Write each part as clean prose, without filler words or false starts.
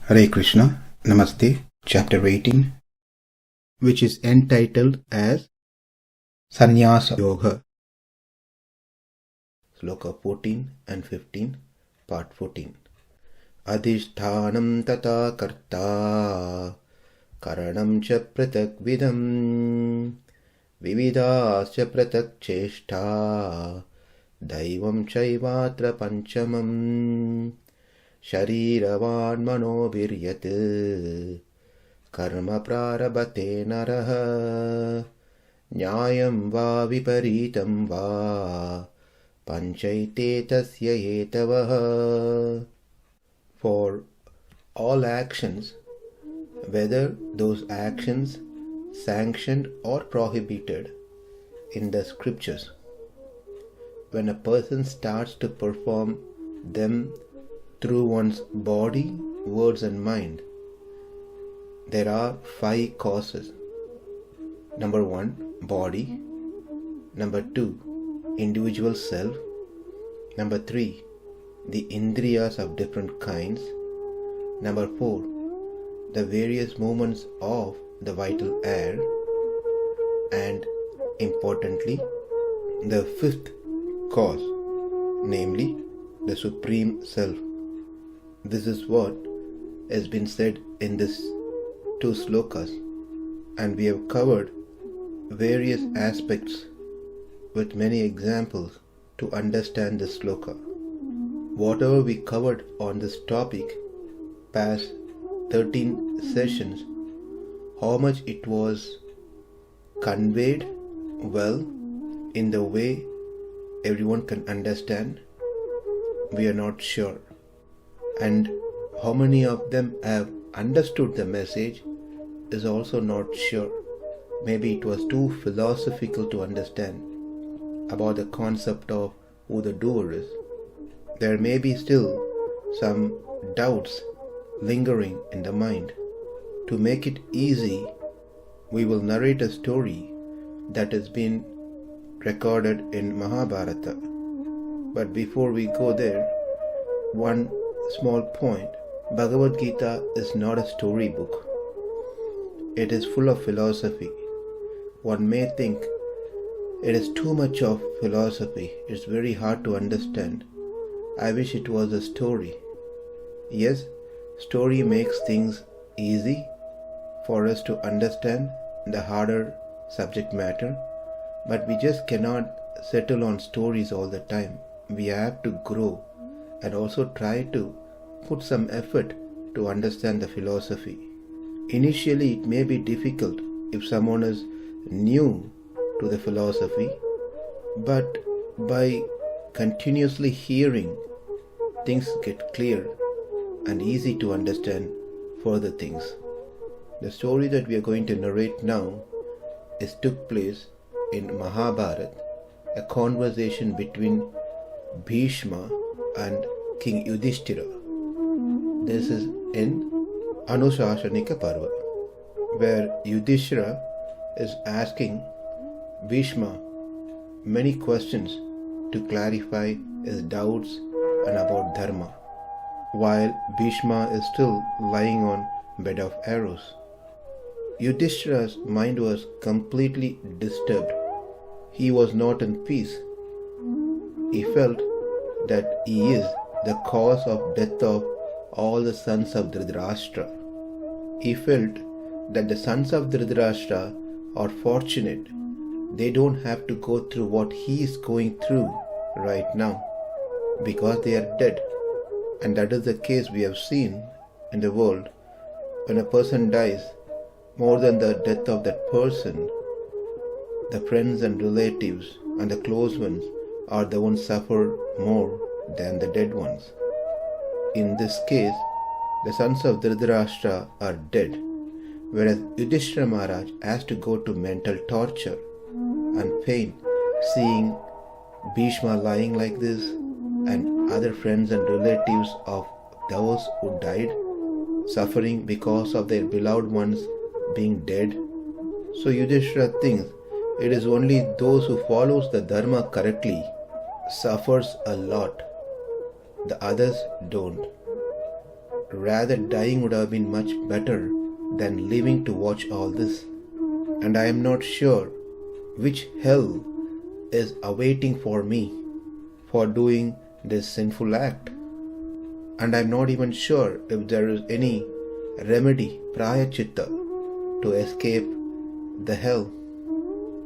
Hare Krishna, Namaste, Chapter 18, which is entitled as Sannyasa Yoga. Sloka 14 and 15, Part 14. Adhiṣṭhānaṁ tathā kartā karaṇaṁ ca pṛthag-vidham vividhāś pṛthak ceṣṭā daivaṁ caivātra pañcamam śarīra-vāṅ-manobhir karma prārabhate naraḥ nyāyyaṁ viparītaṁ pañcaite tasya hetavaḥ. For all actions, whether those actions sanctioned or prohibited in the scriptures, when a person starts to perform them through one's body, words and mind, there are 5 causes. Number 1, body. Number 2, individual self. Number 3, the indriyas of different kinds. Number 4, the various movements of the vital air. And importantly, the 5th cause, namely the Supreme Self. This is what has been said in these 2 slokas, and we have covered various aspects with many examples to understand this sloka. Whatever we covered on this topic past 13 sessions, how much it was conveyed well in the way everyone can understand, we are not sure. And how many of them have understood the message is also not sure. Maybe it was too philosophical to understand about the concept of who the doer is. There may be still some doubts lingering in the mind. To make it easy, we will narrate a story that has been recorded in Mahabharata. But before we go there, one small point. Bhagavad Gita is not a storybook. It is full of philosophy. One may think it is too much of philosophy. It's very hard to understand. I wish it was a story. Yes, story makes things easy for us to understand the harder subject matter, but we just cannot settle on stories all the time. We have to grow and also try to put some effort to understand the philosophy. Initially, it may be difficult if someone is new to the philosophy, but by continuously hearing, things get clear and easy to understand further things. The story that we are going to narrate now took place in Mahabharata, a conversation between Bhishma and King Yudhishthira. This is in Anushasanika Parva, where Yudhishthira is asking Bhishma many questions to clarify his doubts and about dharma, while Bhishma is still lying on bed of arrows. Yudhishthira's mind was completely disturbed. He was not in peace. He felt that he is the cause of death of all the sons of Dhritarashtra. He felt that the sons of Dhritarashtra are fortunate. They don't have to go through what he is going through right now because they are dead. And that is the case we have seen in the world. When a person dies, more than the death of that person, the friends and relatives and the close ones are the ones suffer more than the dead ones. In this case, the sons of Dhritarashtra are dead, whereas Yudhishthira Maharaj has to go to mental torture and pain seeing Bhishma lying like this and other friends and relatives of those who died suffering because of their beloved ones being dead. So Yudhishthira thinks it is only those who follows the dharma correctly suffers a lot. The others don't. rather dying would have been much better than living to watch all this. And I am not sure which hell is awaiting for me for doing this sinful act. And I am not even sure if there is any remedy, prayachitta, to escape the hell.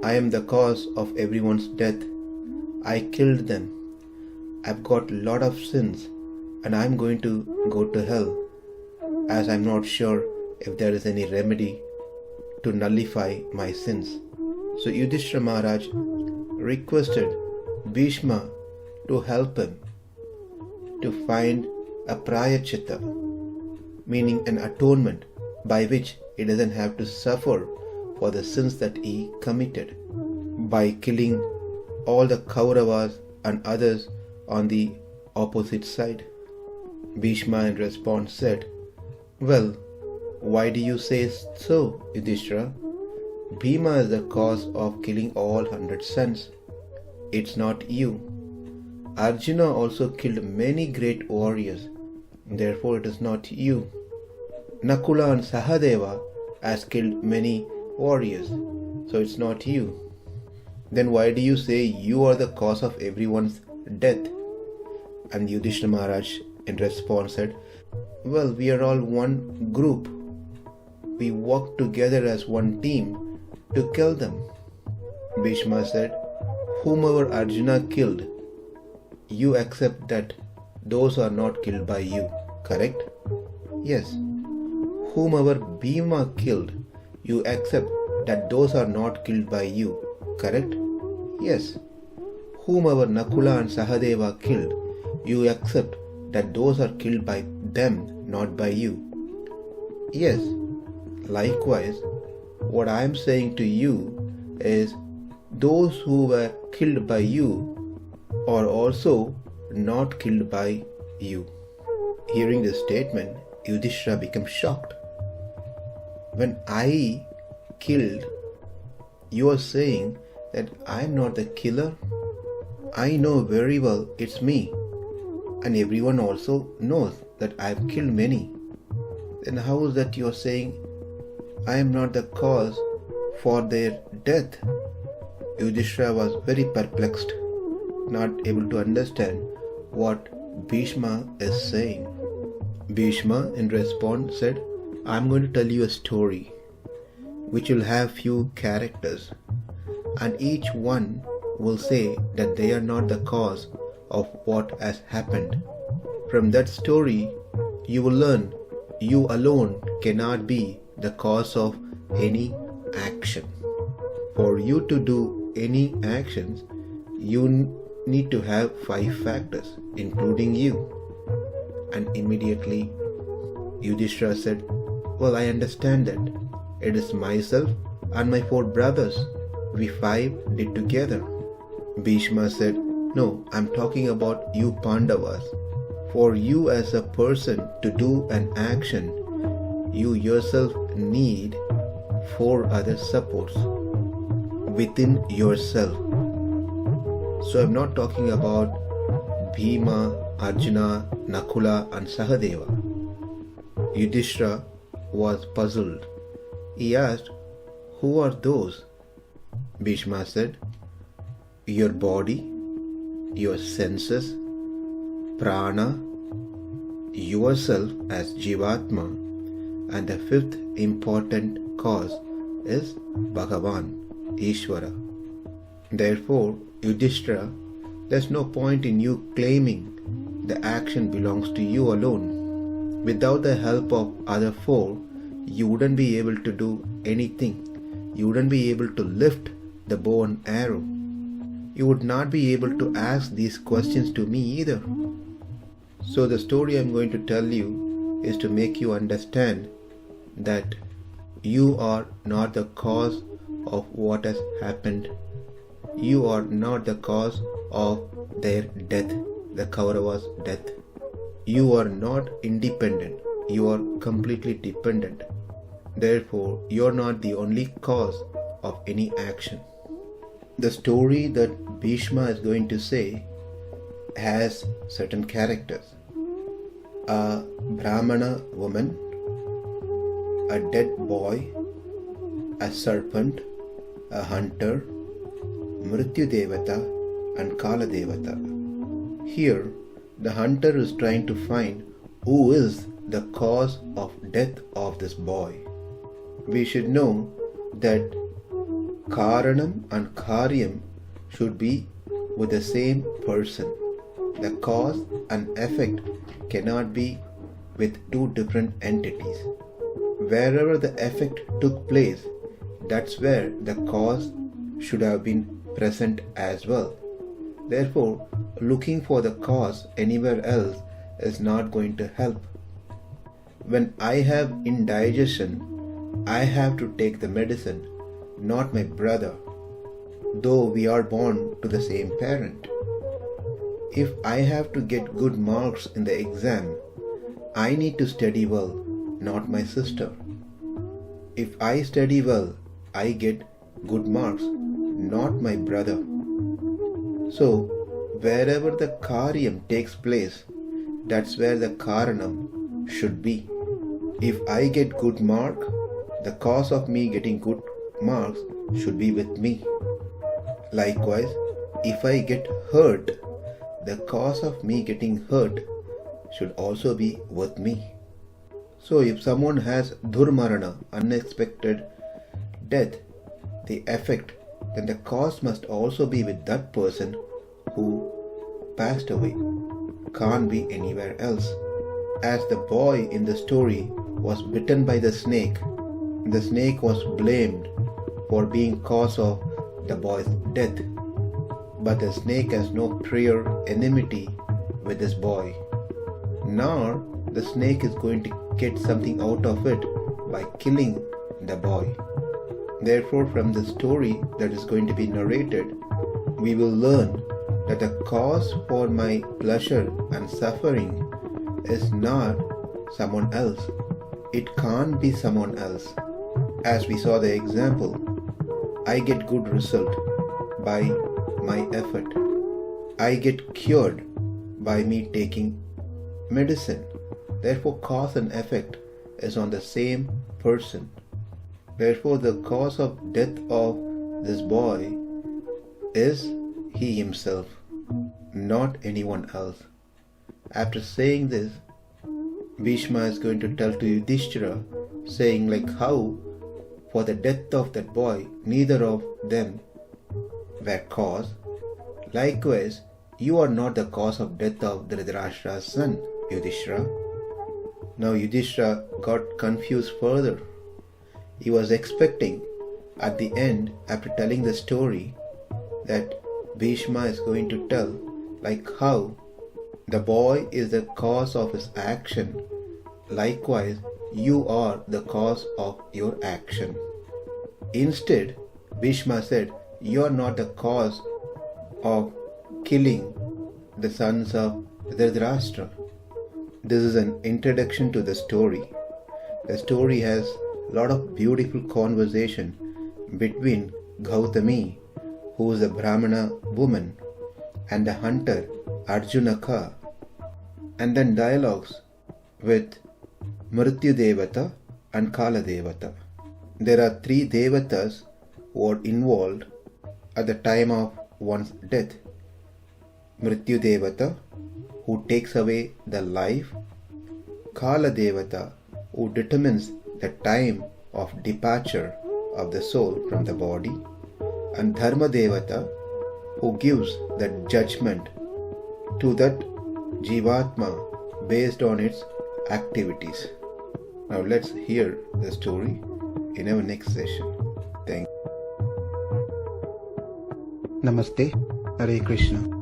I am the cause of everyone's death. I killed them. I've got a lot of sins and I'm going to go to hell, as I'm not sure if there is any remedy to nullify my sins. So Yudhishthira Maharaj requested Bhishma to help him to find a prayachitta, meaning an atonement by which he doesn't have to suffer for the sins that he committed by killing all the Kauravas and others on the opposite side. Bhishma in response said, "Well, why do you say so, Yudhishthira? Bhima is the cause of killing all 100 sons. It's not you. Arjuna also killed many great warriors. Therefore it is not you. Nakula and Sahadeva has killed many warriors. So it's not you. Then why do you say you are the cause of everyone's death?" And Yudhishthira Maharaj in response said, "Well, we are all one group. We work together as one team to kill them." Bhishma said, "Whomever Arjuna killed, you accept that those are not killed by you, correct?" "Yes." "Whomever Bhima killed, you accept that those are not killed by you, correct?" "Yes." "Whomever Nakula and Sahadeva killed, you accept that those are killed by them, not by you." "Yes." "Likewise, what I am saying to you is those who were killed by you are also not killed by you." Hearing this statement, Yudhishthira became shocked. "When I killed, you are saying that I am not the killer? I know very well it's me, and everyone also knows that I have killed many. Then how is that you are saying I am not the cause for their death?" Yudhishthira was very perplexed, not able to understand what Bhishma is saying. Bhishma in response said, "I am going to tell you a story which will have few characters, and each one will say that they are not the cause of what has happened. From that story you will learn you alone cannot be the cause of any action. For you to do any actions, you need to have 5 factors, including you." And immediately Yudhishthira said, "Well, I understand that. It is myself and my 4 brothers. We 5 did together." Bhishma said, "No, I'm talking about you Pandavas. For you as a person to do an action, you yourself need 4 other supports within yourself. So I'm not talking about Bhima, Arjuna, Nakula and Sahadeva." Yudhishthira was puzzled. He asked, "Who are those?" Bhishma said, "Your body, your senses, prana, yourself as Jivatma, and the 5th important cause is Bhagavan, Ishvara. Therefore, Yudhishthira, there's no point in you claiming the action belongs to you alone. Without the help of other 4, you wouldn't be able to do anything. You wouldn't be able to lift the bow and arrow. You would not be able to ask these questions to me either. So the story I'm going to tell you is to make you understand that you are not the cause of what has happened. You are not the cause of their death, the Kauravas' death. You are not independent. You are completely dependent. Therefore, you are not the only cause of any action." The story that Bhishma is going to say has certain characters. a Brahmana woman, a dead boy, a serpent, a hunter, Mrityu Devata and Kala Devata. Here, the hunter is trying to find who is the cause of death of this boy. We should know that karaṇaṁ and kāryam should be with the same person. The cause and effect cannot be with two different entities. Wherever the effect took place, that's where the cause should have been present as well. Therefore, looking for the cause anywhere else is not going to help. When I have indigestion, I have to take the medicine, not my brother, though we are born to the same parent. If I have to get good marks in the exam, I need to study well, not my sister. If I study well, I get good marks, not my brother. So, wherever the karyam takes place, that's where the karaṇaṁ should be. If I get good mark, the cause of me getting good marks should be with me. Likewise, if I get hurt, the cause of me getting hurt should also be with me. So if someone has durmarana, unexpected death, the effect, then the cause must also be with that person who passed away. Can't be anywhere else. As the boy in the story was bitten by the snake was blamed for being cause of the boy's death. But the snake has no prior enmity with this boy, nor the snake is going to get something out of it by killing the boy. Therefore, from the story that is going to be narrated, we will learn that the cause for my pleasure and suffering is not someone else. It can't be someone else. As we saw the example, I get good result by my effort. I get cured by me taking medicine. Therefore, cause and effect is on the same person. Therefore, the cause of death of this boy is he himself, not anyone else. After saying this, Bhishma is going to tell to Yudhishthira, saying like how for the death of that boy, neither of them were cause. Likewise, you are not the cause of death of Dhritarashtra's son, Yudhishthira. Now Yudhishthira got confused further. He was expecting at the end, after telling the story, that Bhishma is going to tell like how the boy is the cause of his action. Likewise, you are the cause of your action. Instead, Bhishma said, you are not the cause of killing the sons of Dhritarashtra. This is an introduction to the story. The story has a lot of beautiful conversation between Gautami, who is a Brahmana woman, and the hunter Arjunaka, and then dialogues with Mrityu Devata and Kala Devata. There are three Devatas who are involved at the time of one's death. Mrityu Devata, who takes away the life, Kala Devata, who determines the time of departure of the soul from the body, and Dharma Devata, who gives the judgment to that Jivatma based on its activities. Now let's hear the story in our next session. Thank you. Namaste. Hare Krishna.